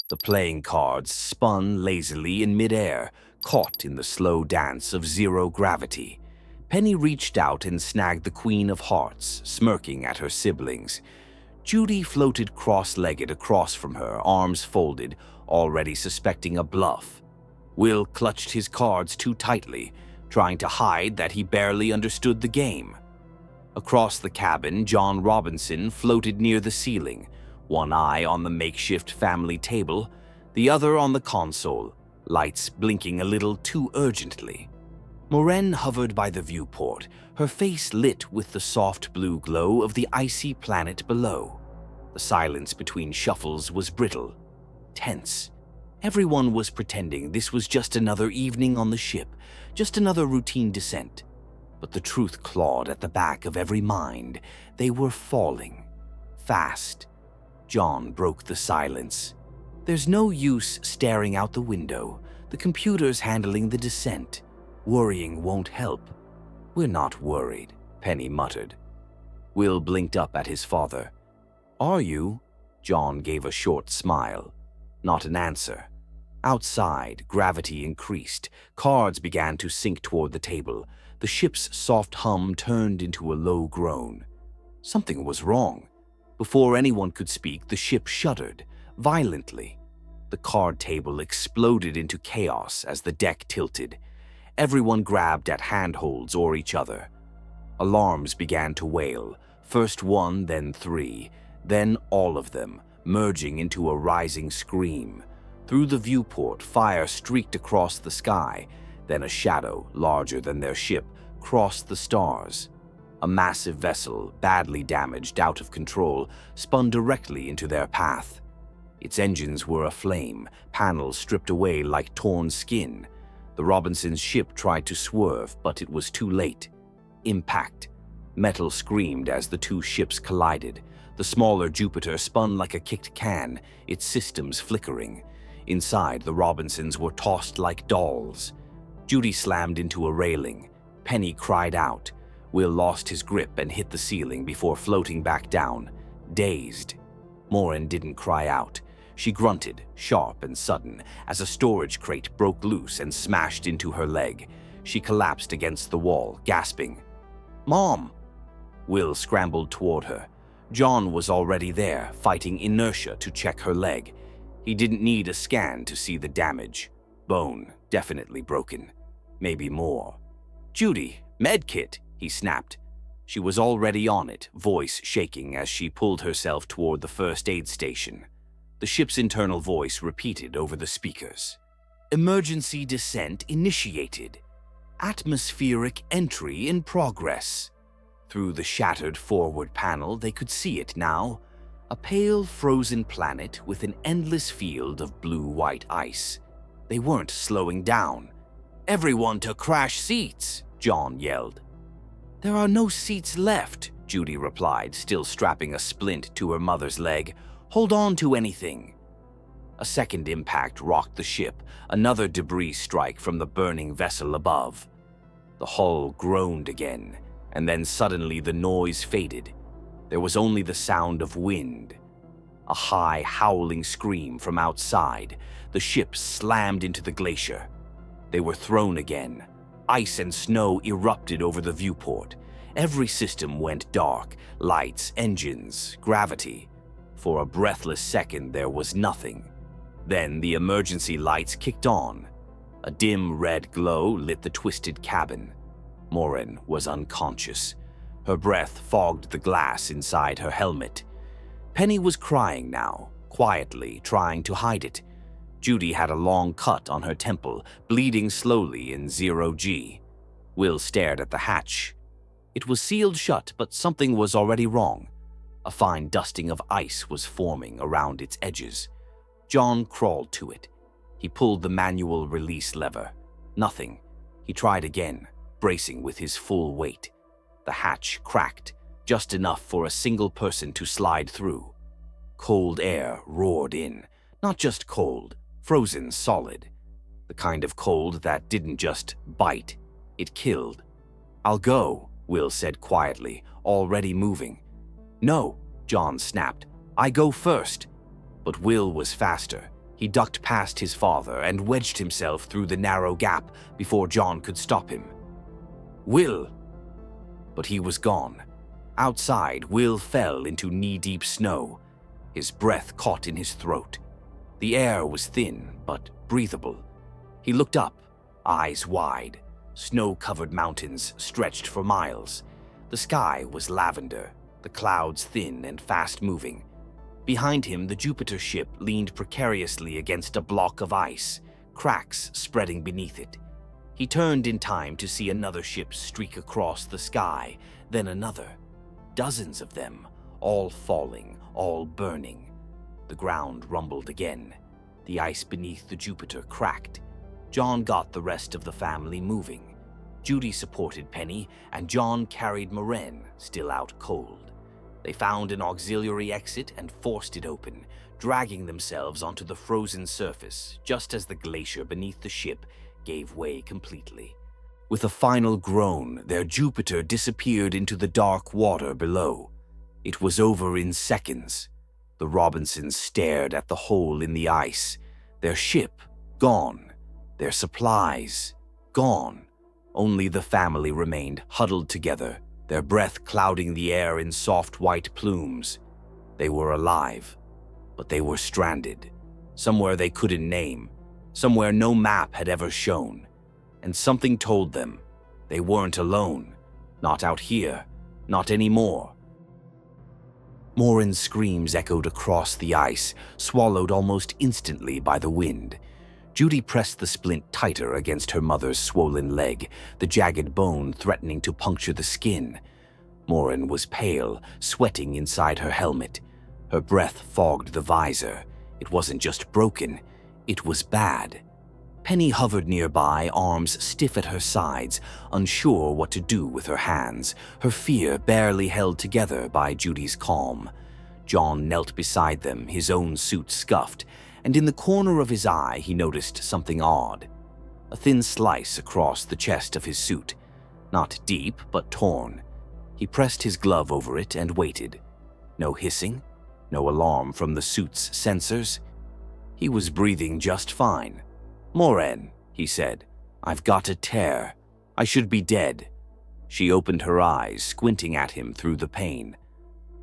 The playing cards spun lazily in midair, caught in the slow dance of zero gravity. Penny reached out and snagged the Queen of Hearts, smirking at her siblings. Judy floated cross-legged across from her, arms folded, already suspecting a bluff. Will clutched his cards too tightly, trying to hide that he barely understood the game. Across the cabin, John Robinson floated near the ceiling, one eye on the makeshift family table, the other on the console, lights blinking a little too urgently. Moraine hovered by the viewport, her face lit with the soft blue glow of the icy planet below. The silence between shuffles was brittle, tense. Everyone was pretending this was just another evening on the ship, just another routine descent. But the truth clawed at the back of every mind. They were falling. Fast. John broke the silence. There's no use staring out the window. The computer's handling the descent. Worrying won't help. We're not worried, Penny muttered. Will blinked up at his father. Are you? John gave a short smile. Not an answer. Outside, gravity increased. Cards began to sink toward the table. The ship's soft hum turned into a low groan. Something was wrong. Before anyone could speak, the ship shuddered, violently. The card table exploded into chaos as the deck tilted. Everyone grabbed at handholds or each other. Alarms began to wail, first one, then three, then all of them, merging into a rising scream. Through the viewport, fire streaked across the sky, then a shadow, larger than their ship, crossed the stars. A massive vessel, badly damaged, out of control, spun directly into their path. Its engines were aflame, panels stripped away like torn skin. The Robinsons' ship tried to swerve, but it was too late. Impact. Metal screamed as the two ships collided. The smaller Jupiter spun like a kicked can, its systems flickering. Inside, the Robinsons were tossed like dolls. Judy slammed into a railing. Penny cried out. Will lost his grip and hit the ceiling before floating back down, dazed. Moraine didn't cry out. She grunted, sharp and sudden, as a storage crate broke loose and smashed into her leg. She collapsed against the wall, gasping. Mom! Will scrambled toward her. John was already there, fighting inertia to check her leg. He didn't need a scan to see the damage. Bone, definitely broken. Maybe more. Judy, medkit, he snapped. She was already on it, voice shaking as she pulled herself toward the first aid station. The ship's internal voice repeated over the speakers. Emergency descent initiated. Atmospheric entry in progress. Through the shattered forward panel, they could see it now. A pale, frozen planet with an endless field of blue-white ice. They weren't slowing down. Everyone to crash seats, John yelled. There are no seats left, Judy replied, still strapping a splint to her mother's leg. Hold on to anything. A second impact rocked the ship, another debris strike from the burning vessel above. The hull groaned again, and then suddenly the noise faded. There was only the sound of wind. A high, howling scream from outside. The ship slammed into the glacier. They were thrown again. Ice and snow erupted over the viewport. Every system went dark. Lights, engines, gravity. For a breathless second, there was nothing. Then the emergency lights kicked on. A dim red glow lit the twisted cabin. Moraine was unconscious. Her breath fogged the glass inside her helmet. Penny was crying now, quietly, trying to hide it. Judy had a long cut on her temple, bleeding slowly in 0G. Will stared at the hatch. It was sealed shut, but something was already wrong. A fine dusting of ice was forming around its edges. John crawled to it. He pulled the manual release lever. Nothing. He tried again, bracing with his full weight. The hatch cracked, just enough for a single person to slide through. Cold air roared in. Not just cold, frozen solid. The kind of cold that didn't just bite, it killed. I'll go, Will said quietly, already moving. No, John snapped. I go first. But Will was faster. He ducked past his father and wedged himself through the narrow gap before John could stop him. "Will!" But he was gone. Outside, Will fell into knee-deep snow. His breath caught in his throat. The air was thin, but breathable. He looked up, eyes wide. Snow-covered mountains stretched for miles. The sky was lavender, the clouds thin and fast-moving. Behind him, the Jupiter ship leaned precariously against a block of ice, cracks spreading beneath it. He turned in time to see another ship streak across the sky, then another. Dozens of them, all falling, all burning. The ground rumbled again. The ice beneath the Jupiter cracked. John got the rest of the family moving. Judy supported Penny, and John carried Moraine, still out cold. They found an auxiliary exit and forced it open, dragging themselves onto the frozen surface just as the glacier beneath the ship gave way completely. With a final groan, their Jupiter disappeared into the dark water below. It was over in seconds. The Robinsons stared at the hole in the ice. Their ship gone. Their supplies gone. Only the family remained huddled together, their breath clouding the air in soft white plumes. They were alive, but they were stranded, somewhere they couldn't name, somewhere no map had ever shown. And something told them they weren't alone, not out here, not anymore. Moraine's screams echoed across the ice, swallowed almost instantly by the wind. Judy pressed the splint tighter against her mother's swollen leg, the jagged bone threatening to puncture the skin. Moraine was pale, sweating inside her helmet. Her breath fogged the visor. It wasn't just broken, it was bad. Penny hovered nearby, arms stiff at her sides, unsure what to do with her hands, her fear barely held together by Judy's calm. John knelt beside them, his own suit scuffed, and in the corner of his eye he noticed something odd. A thin slice across the chest of his suit. Not deep, but torn. He pressed his glove over it and waited. No hissing, no alarm from the suit's sensors. He was breathing just fine. "Moraine," he said, "I've got a tear. I should be dead." She opened her eyes, squinting at him through the pain.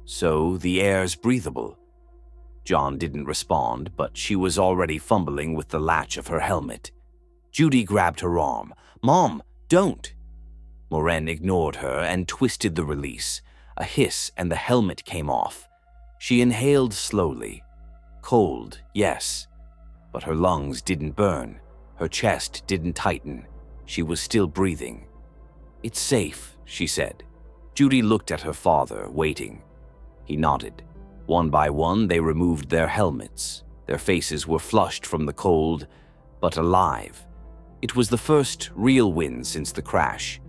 "So the air's breathable." John didn't respond, but she was already fumbling with the latch of her helmet. Judy grabbed her arm. "Mom, don't!" Moraine ignored her and twisted the release. A hiss and the helmet came off. She inhaled slowly. Cold, yes, but her lungs didn't burn. Her chest didn't tighten. She was still breathing. "It's safe," she said. Judy looked at her father, waiting. He nodded. One by one, they removed their helmets. Their faces were flushed from the cold, but alive. It was the first real win since the crash.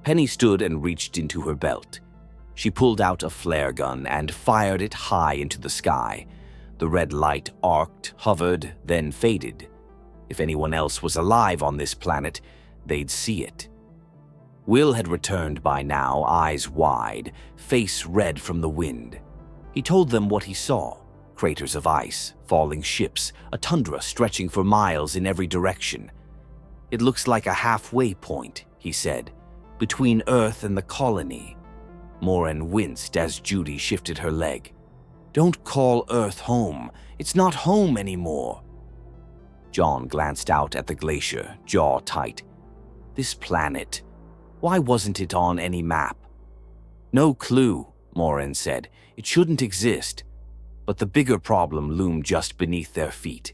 Penny stood and reached into her belt. She pulled out a flare gun and fired it high into the sky. The red light arced, hovered, then faded. If anyone else was alive on this planet, they'd see it. Will had returned by now, eyes wide, face red from the wind. He told them what he saw: craters of ice, falling ships, a tundra stretching for miles in every direction. "It looks like a halfway point," he said, "between Earth and the colony." Moraine winced as Judy shifted her leg. "Don't call Earth home. It's not home anymore." John glanced out at the glacier, jaw tight. This planet, why wasn't it on any map? "No clue," Moraine said. "It shouldn't exist." But the bigger problem loomed just beneath their feet.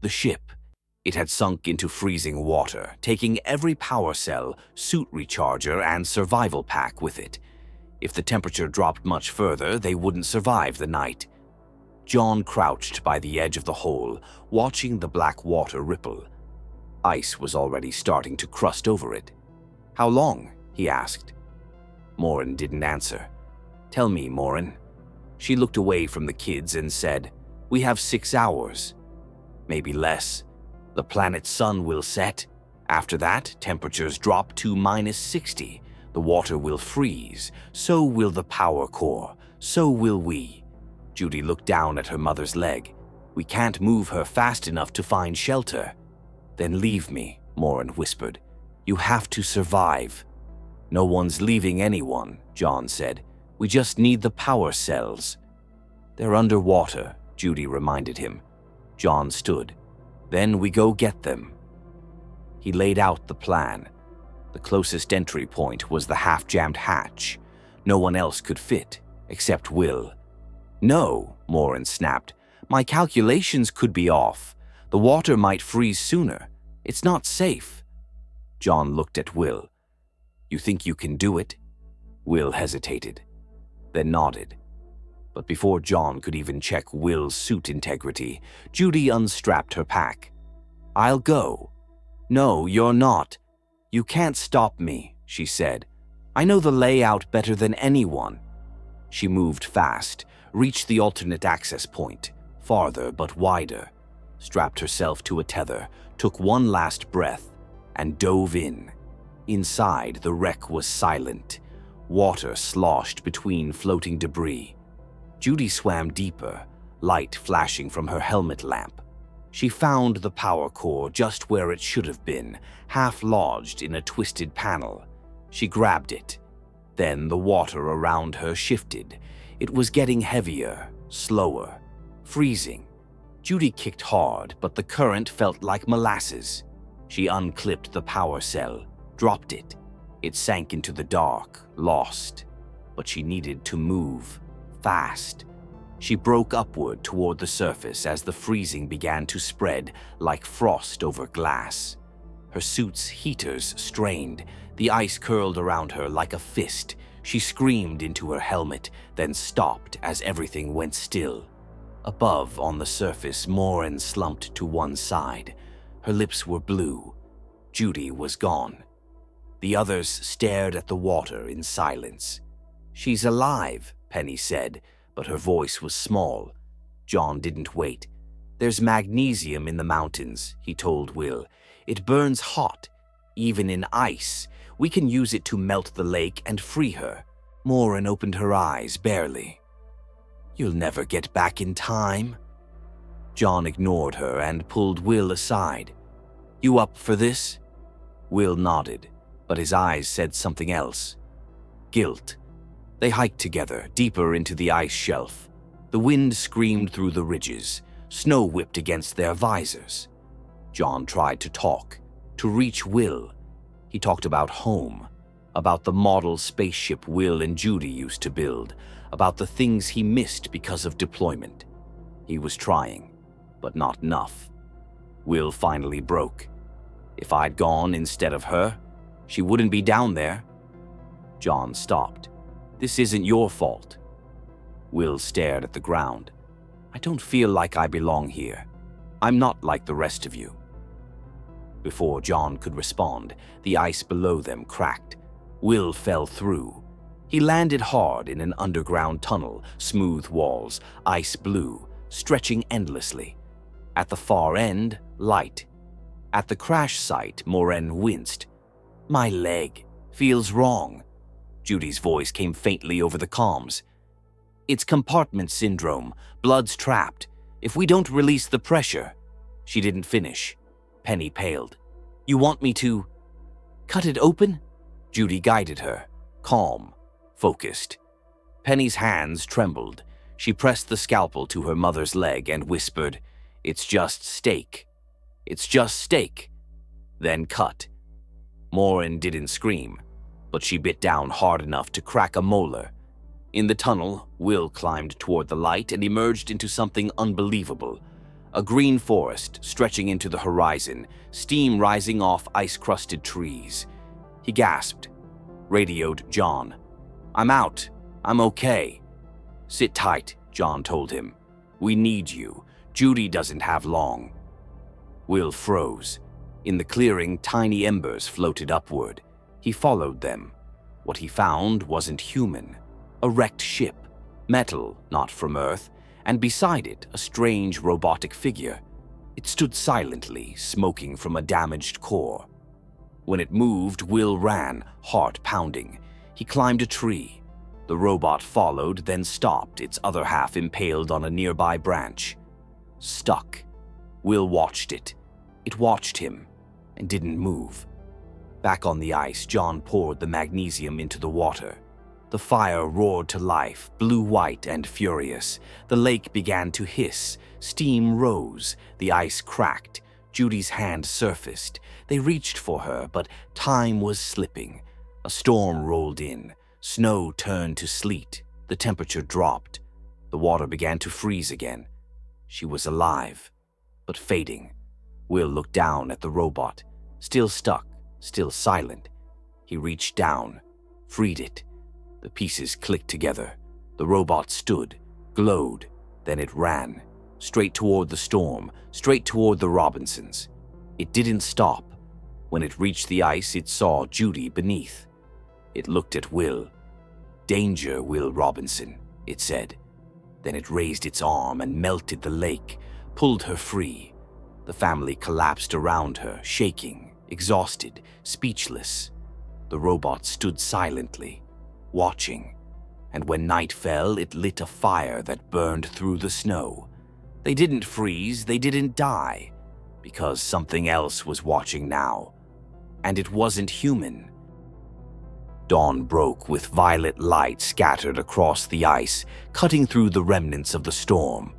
The ship. It had sunk into freezing water, taking every power cell, suit recharger, and survival pack with it. If the temperature dropped much further, they wouldn't survive the night. John crouched by the edge of the hole, watching the black water ripple. Ice was already starting to crust over it. "How long?" he asked. Moraine didn't answer. "Tell me, Moraine." She looked away from the kids and said, "We have 6 hours. Maybe less. The planet's sun will set. After that, temperatures drop to -60. The water will freeze. So will the power core. So will we." Judy looked down at her mother's leg. We can't move her fast enough to find shelter." "Then leave me," Morin whispered. "You have to survive." "No one's leaving anyone," John said. "We just need the power cells." "They're underwater," Judy reminded him. John stood. "Then we go get them." He laid out the plan. The closest entry point was the half-jammed hatch. No one else could fit, except Will. "No," Morin snapped. "My calculations could be off. The water might freeze sooner. It's not safe." John looked at Will. "You think you can do it?" Will hesitated, then nodded. But before John could even check Will's suit integrity, Judy unstrapped her pack. "I'll go." "No, you're not. You can't stop me," she said. "I know the layout better than anyone." She moved fast, reached the alternate access point, farther but wider, strapped herself to a tether, took one last breath, and dove in. Inside, the wreck was silent. Water sloshed between floating debris. Judy swam deeper, light flashing from her helmet lamp. She found the power core just where it should have been, half lodged in a twisted panel. She grabbed it. Then the water around her shifted. It was getting heavier, slower, freezing. Judy kicked hard, but the current felt like molasses. She unclipped the power cell, dropped it. It sank into the dark, lost. But she needed to move, fast. She broke upward toward the surface as the freezing began to spread like frost over glass. Her suit's heaters strained. The ice curled around her like a fist. She screamed into her helmet, then stopped as everything went still. Above, on the surface, Morin slumped to one side. Her lips were blue. Judy was gone. The others stared at the water in silence. "She's alive," Penny said, but her voice was small. John didn't wait. "There's magnesium in the mountains," he told Will. "It burns hot, even in ice. We can use it to melt the lake and free her." Morin opened her eyes, barely. "You'll never get back in time." John ignored her and pulled Will aside. "You up for this?" Will nodded, but his eyes said something else. Guilt. They hiked together, deeper into the ice shelf. The wind screamed through the ridges. Snow whipped against their visors. John tried to talk, to reach Will. He talked about home, about the model spaceship Will and Judy used to build, about the things he missed because of deployment. He was trying, but not enough. Will finally broke. "If I'd gone instead of her, she wouldn't be down there." John stopped. "This isn't your fault." Will stared at the ground. "I don't feel like I belong here. I'm not like the rest of you." Before John could respond, the ice below them cracked. Will fell through. He landed hard in an underground tunnel, smooth walls, ice blue, stretching endlessly. At the far end, light. At the crash site, Morin winced. "My leg. Feels wrong." Judy's voice came faintly over the comms. "It's compartment syndrome. Blood's trapped. If we don't release the pressure..." She didn't finish. Penny paled. "You want me to cut it open?" Judy guided her, calm, focused. Penny's hands trembled. She pressed the scalpel to her mother's leg and whispered, "It's just steak. It's just steak." Then cut. Morin didn't scream, but she bit down hard enough to crack a molar. In the tunnel, Will climbed toward the light and emerged into something unbelievable. A green forest stretching into the horizon, steam rising off ice-crusted trees. He gasped, radioed John. "I'm out. I'm okay." "Sit tight," John told him. "We need you. Judy doesn't have long." Will froze. In the clearing, tiny embers floated upward. He followed them. What he found wasn't human. A wrecked ship, metal, not from Earth, and beside it, a strange robotic figure. It stood silently, smoking from a damaged core. When it moved, Will ran, heart pounding. He climbed a tree. The robot followed, then stopped, its other half impaled on a nearby branch. stuck. Will watched it. It watched him and didn't move. Back on the ice, John poured the magnesium into the water. The fire roared to life, blue-white and furious. The lake began to hiss. Steam rose. The ice cracked. Judy's hand surfaced. They reached for her, but time was slipping. A storm rolled in. Snow turned to sleet. The temperature dropped. The water began to freeze again. She was alive, but fading. Will looked down at the robot, still stuck, still silent. He reached down, freed it. The pieces clicked together. The robot stood, glowed, then it ran, straight toward the storm, straight toward the Robinsons. It didn't stop. When it reached the ice, it saw Judy beneath. It looked at Will. "Danger, Will Robinson," it said. Then it raised its arm and melted the lake, pulled her free. The family collapsed around her, shaking, exhausted, speechless. The robot stood silently, watching, and when night fell, it lit a fire that burned through the snow. They didn't freeze, they didn't die, because something else was watching now, and it wasn't human. Dawn broke with violet light scattered across the ice, cutting through the remnants of the storm.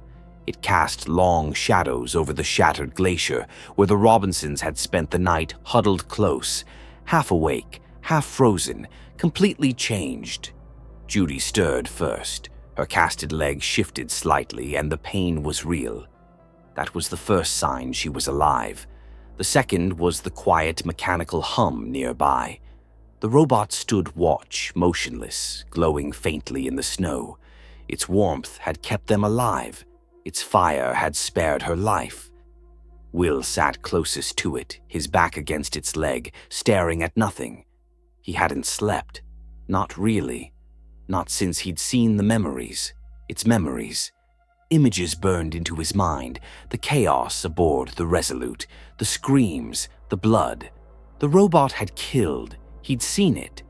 It cast long shadows over the shattered glacier where the Robinsons had spent the night huddled close, half awake, half frozen, completely changed. Judy stirred first. Her casted leg shifted slightly, and the pain was real. That was the first sign she was alive. The second was the quiet mechanical hum nearby. The robot stood watch, motionless, glowing faintly in the snow. Its warmth had kept them alive. Its fire had spared her life. Will sat closest to it, his back against its leg, staring at nothing. He hadn't slept. Not really. Not since he'd seen the memories. Its memories. Images burned into his mind, the chaos aboard the Resolute, the screams, the blood. The robot had killed. He'd seen it.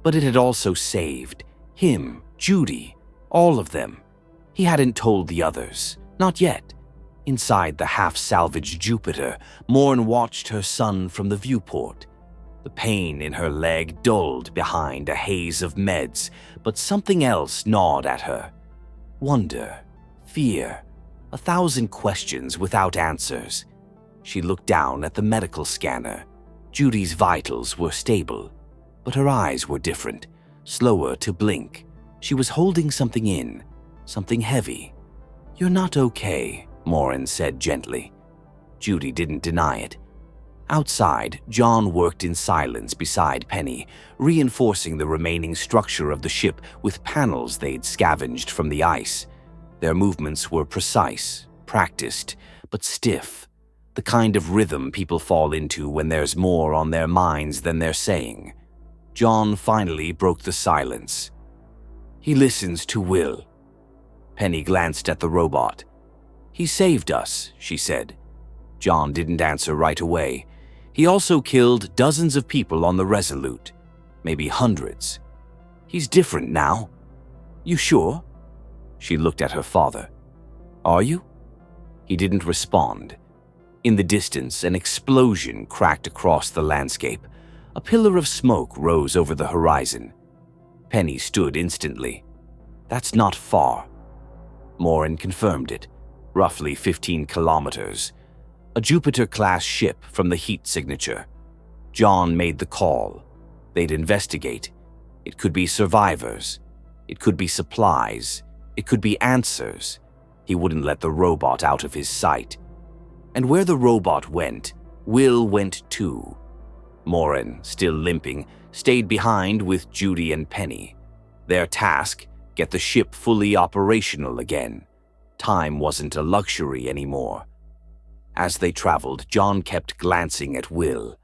But it had also saved. Him, Judy, all of them. He hadn't told the others. Not yet. Inside the half-salvaged Jupiter, Morn watched her son from the viewport. The pain in her leg dulled behind a haze of meds, but something else gnawed at her. Wonder, fear, 1,000 questions without answers. She looked down at the medical scanner. Judy's vitals were stable, but her eyes were different, slower to blink. She was holding something in, something heavy. "You're not okay," Morin said gently. Judy didn't deny it. Outside, John worked in silence beside Penny, reinforcing the remaining structure of the ship with panels they'd scavenged from the ice. Their movements were precise, practiced, but stiff, the kind of rhythm people fall into when there's more on their minds than they're saying. John finally broke the silence. "He listens to Will." Penny glanced at the robot. "He saved us," she said. John didn't answer right away. He also killed dozens of people on the Resolute, maybe hundreds. "He's different now." "You sure?" She looked at her father. "Are you?" He didn't respond. In the distance, an explosion cracked across the landscape. A pillar of smoke rose over the horizon. Penny stood instantly. "That's not far." Morin confirmed it. Roughly 15 kilometers. A Jupiter-class ship from the heat signature. John made the call. They'd investigate. It could be survivors. It could be supplies. It could be answers. He wouldn't let the robot out of his sight. And where the robot went, Will went too. Morin, still limping, stayed behind with Judy and Penny. Their task, get the ship fully operational again. Time wasn't a luxury anymore. As they traveled, John kept glancing at Will.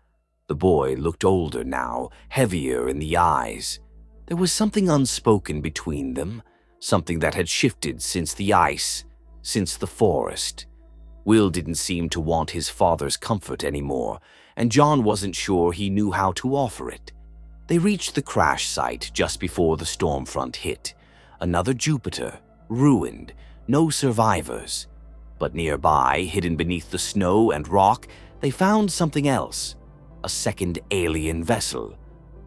The boy looked older now, heavier in the eyes. There was something unspoken between them, something that had shifted since the ice, since the forest. Will didn't seem to want his father's comfort anymore, and John wasn't sure he knew how to offer it. They reached the crash site just before the storm front hit. Another Jupiter, ruined, no survivors. But nearby, hidden beneath the snow and rock, they found something else. A second alien vessel.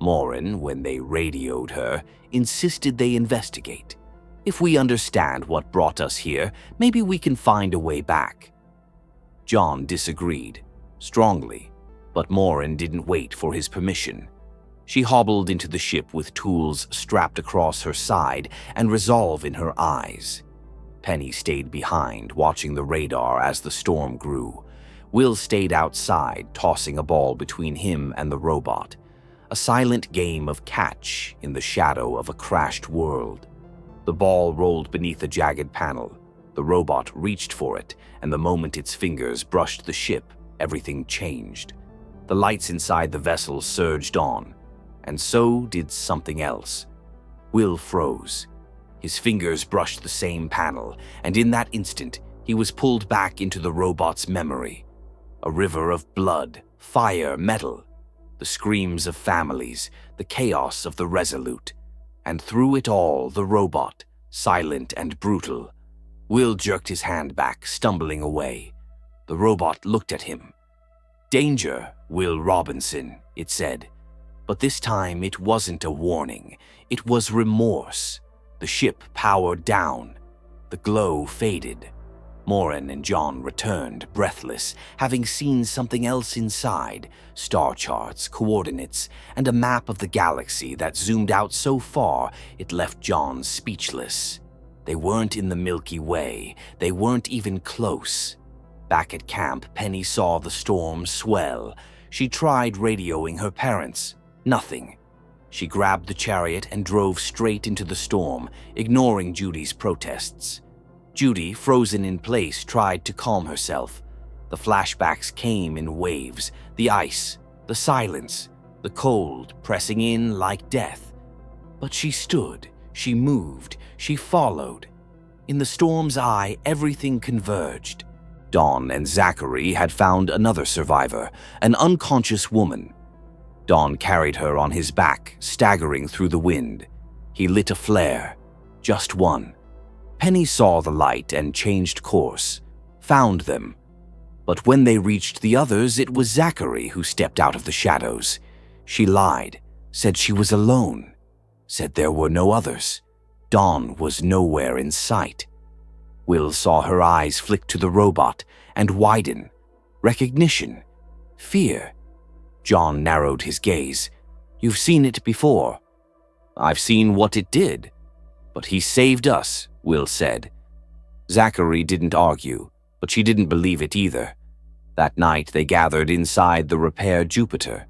Morin, when they radioed her, insisted they investigate. If we understand what brought us here, maybe we can find a way back. John disagreed, strongly, but Morin didn't wait for his permission. She hobbled into the ship with tools strapped across her side and resolve in her eyes. Penny stayed behind, watching the radar as the storm grew. Will stayed outside, tossing a ball between him and the robot. A silent game of catch in the shadow of a crashed world. The ball rolled beneath a jagged panel. The robot reached for it, and the moment its fingers brushed the ship, everything changed. The lights inside the vessel surged on, and so did something else. Will froze. His fingers brushed the same panel, and in that instant, he was pulled back into the robot's memory. A river of blood, fire, metal. The screams of families, the chaos of the Resolute. And through it all, the robot, silent and brutal. Will jerked his hand back, stumbling away. The robot looked at him. "Danger, Will Robinson," it said. But this time it wasn't a warning. It was remorse. The ship powered down. The glow faded. Morin and John returned, breathless, having seen something else inside, star charts, coordinates, and a map of the galaxy that zoomed out so far it left John speechless. They weren't in the Milky Way. They weren't even close. Back at camp, Penny saw the storm swell. She tried radioing her parents. Nothing. She grabbed the chariot and drove straight into the storm, ignoring Judy's protests. Judy, frozen in place, tried to calm herself. The flashbacks came in waves, the ice, the silence, the cold pressing in like death. But she stood, she moved, she followed. In the storm's eye, everything converged. Dawn and Zachary had found another survivor, an unconscious woman. Dawn carried her on his back, staggering through the wind. He lit a flare, just one. Penny saw the light and changed course, found them. But when they reached the others, it was Zachary who stepped out of the shadows. She lied, said she was alone, said there were no others. Dawn was nowhere in sight. Will saw her eyes flick to the robot and widen. Recognition. Fear. John narrowed his gaze. "You've seen it before." "I've seen what it did." "But he saved us," Will said. Zachary didn't argue, but she didn't believe it either. That night they gathered inside the repair Jupiter.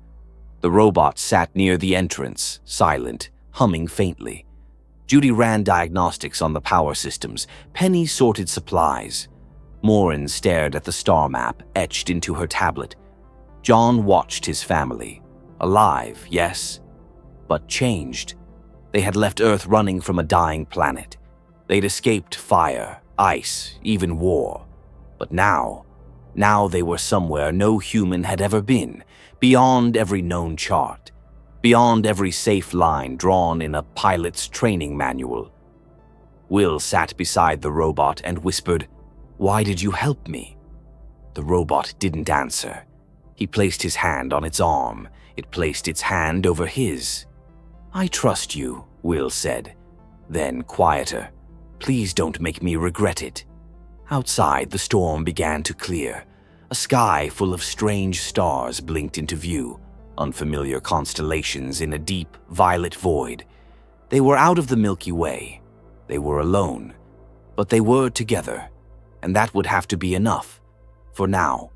The robot sat near the entrance, silent, humming faintly. Judy ran diagnostics on the power systems. Penny sorted supplies. Morin stared at the star map etched into her tablet. John watched his family. Alive, yes, but changed. They had left Earth running from a dying planet. They'd escaped fire, ice, even war. But now they were somewhere no human had ever been, beyond every known chart, beyond every safe line drawn in a pilot's training manual. Will sat beside the robot and whispered, "Why did you help me?" The robot didn't answer. He placed his hand on its arm. It placed its hand over his. "I trust you," Will said. Then, quieter, "Please don't make me regret it." Outside, the storm began to clear. A sky full of strange stars blinked into view, unfamiliar constellations in a deep, violet void. They were out of the Milky Way. They were alone. But they were together, and that would have to be enough. For now.